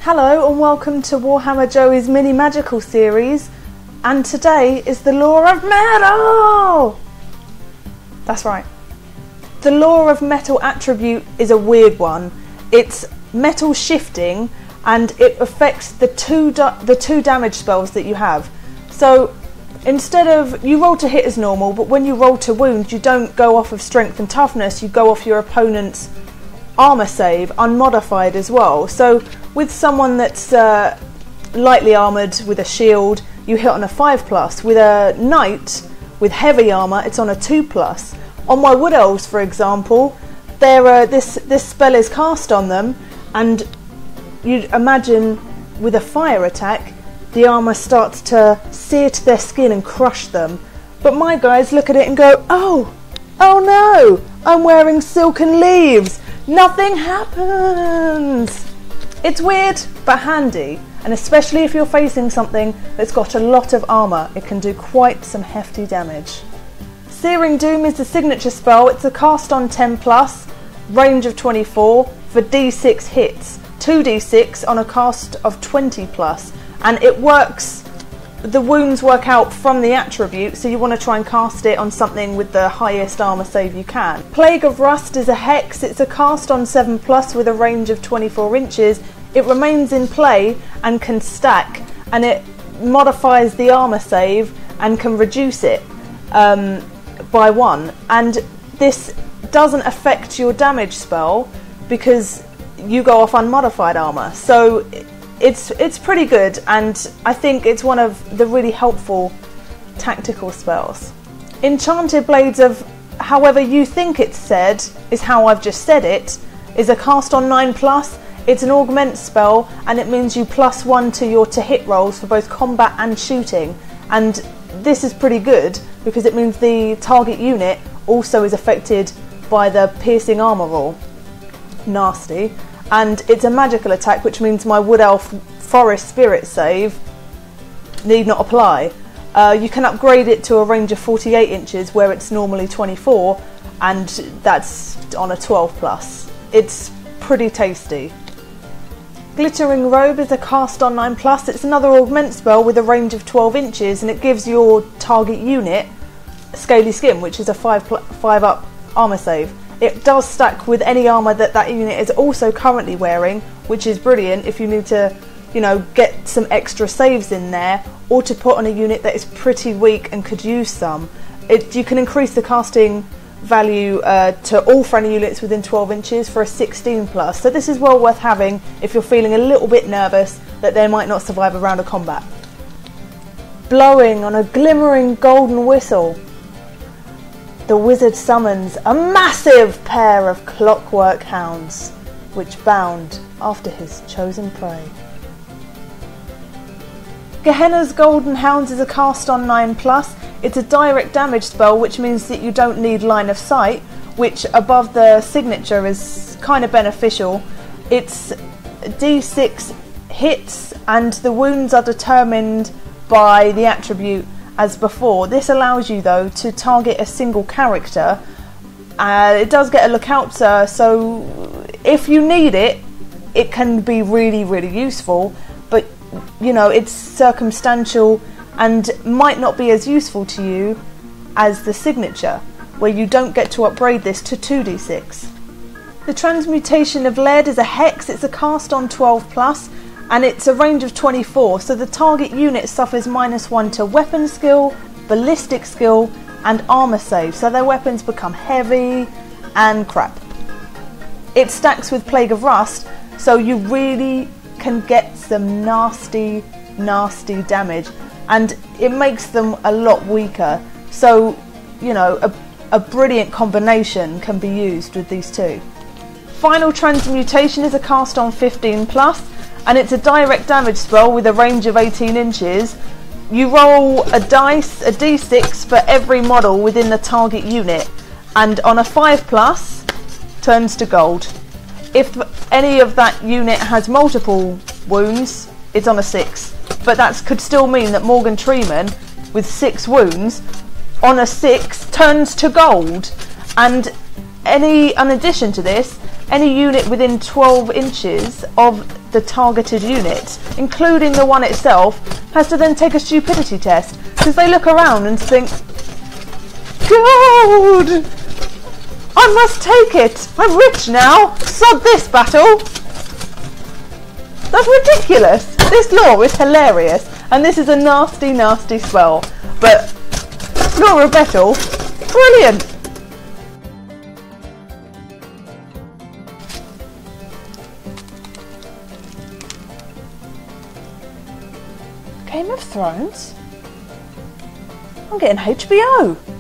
Hello and welcome to Warhammer Joey's mini magical series, and today is the Law of Metal! That's right. The Law of Metal attribute is a weird one. It's metal shifting and it affects the two damage spells that you have. So instead of, you roll to hit as normal, but when you roll to wound you don't go off of strength and toughness, you go off your opponent's armor save, unmodified as well. So with someone that's lightly armoured with a shield, you hit on a 5+. With a knight with heavy armour, it's on a 2+. On my wood elves, for example, this spell is cast on them, and you'd imagine with a fire attack, the armour starts to sear to their skin and crush them. But my guys look at it and go, oh no, I'm wearing silken leaves. Nothing happens. It's weird but handy, and especially if you're facing something that's got a lot of armour, it can do quite some hefty damage. Searing Doom is the signature spell. It's a cast on 10+, range of 24 for D6 hits, 2d6 on a cast of 20+, and it works, the wounds work out from the attribute, so you want to try and cast it on something with the highest armour save you can. Plague of Rust is a hex. It's a cast on 7+ with a range of 24 inches. It remains in play and can stack, and it modifies the armour save and can reduce it by 1. And this doesn't affect your damage spell because you go off unmodified armour. So it's pretty good, and I think it's one of the really helpful tactical spells. Enchanted Blades of However You Think It's Said is how I've just said it, is a cast on 9+. It's an augment spell, and it means you +1 to your to-hit rolls for both combat and shooting. And this is pretty good because it means the target unit also is affected by the piercing armour roll. Nasty. And it's a magical attack, which means my Wood Elf Forest Spirit save need not apply. You can upgrade it to a range of 48 inches where it's normally 24, and that's on a 12+. It's pretty tasty. Glittering Robe is a cast on 9+. It's another augment spell with a range of 12 inches, and it gives your target unit Scaly Skin, which is a 5+ armour save. It does stack with any armour that unit is also currently wearing, which is brilliant if you need to, get some extra saves in there, or to put on a unit that is pretty weak and could use some. You can increase the casting value to all friendly units within 12 inches for a 16+. So this is well worth having if you're feeling a little bit nervous that they might not survive a round of combat. Blowing on a glimmering golden whistle, the wizard summons a massive pair of clockwork hounds, which bound after his chosen prey. Gehenna's Golden Hounds is a cast on 9+. It's a direct damage spell, which means that you don't need line of sight, which above the signature is kind of beneficial. It's D6 hits, and the wounds are determined by the attribute as before. This allows you though to target a single character. It does get a lookout, so if you need it, it can be really, really useful, but it's circumstantial and might not be as useful to you as the signature, where you don't get to upgrade this to 2d6. The Transmutation of Lead is a hex. It's a cast on 12+, and it's a range of 24, so the target unit suffers -1 to weapon skill, ballistic skill, and armour save, so their weapons become heavy and crap. It stacks with Plague of Rust, so you really can get some nasty damage, and it makes them a lot weaker. So, a brilliant combination can be used with these two. Final Transmutation is a cast on 15+, and it's a direct damage spell with a range of 18 inches. You roll a d6 for every model within the target unit, and on a 5+, turns to gold. If any of that unit has multiple wounds, it's on a 6. But that could still mean that Morgan Treeman, with 6 wounds, on a 6 turns to gold. And in addition to this, any unit within 12 inches of the targeted unit, including the one itself, has to then take a stupidity test because they look around and think, God, I must take it. I'm rich now. Sod this battle. That's ridiculous. This lore is hilarious, and this is a nasty, nasty spell. But lore of metal, brilliant. Game of Thrones? I'm getting HBO.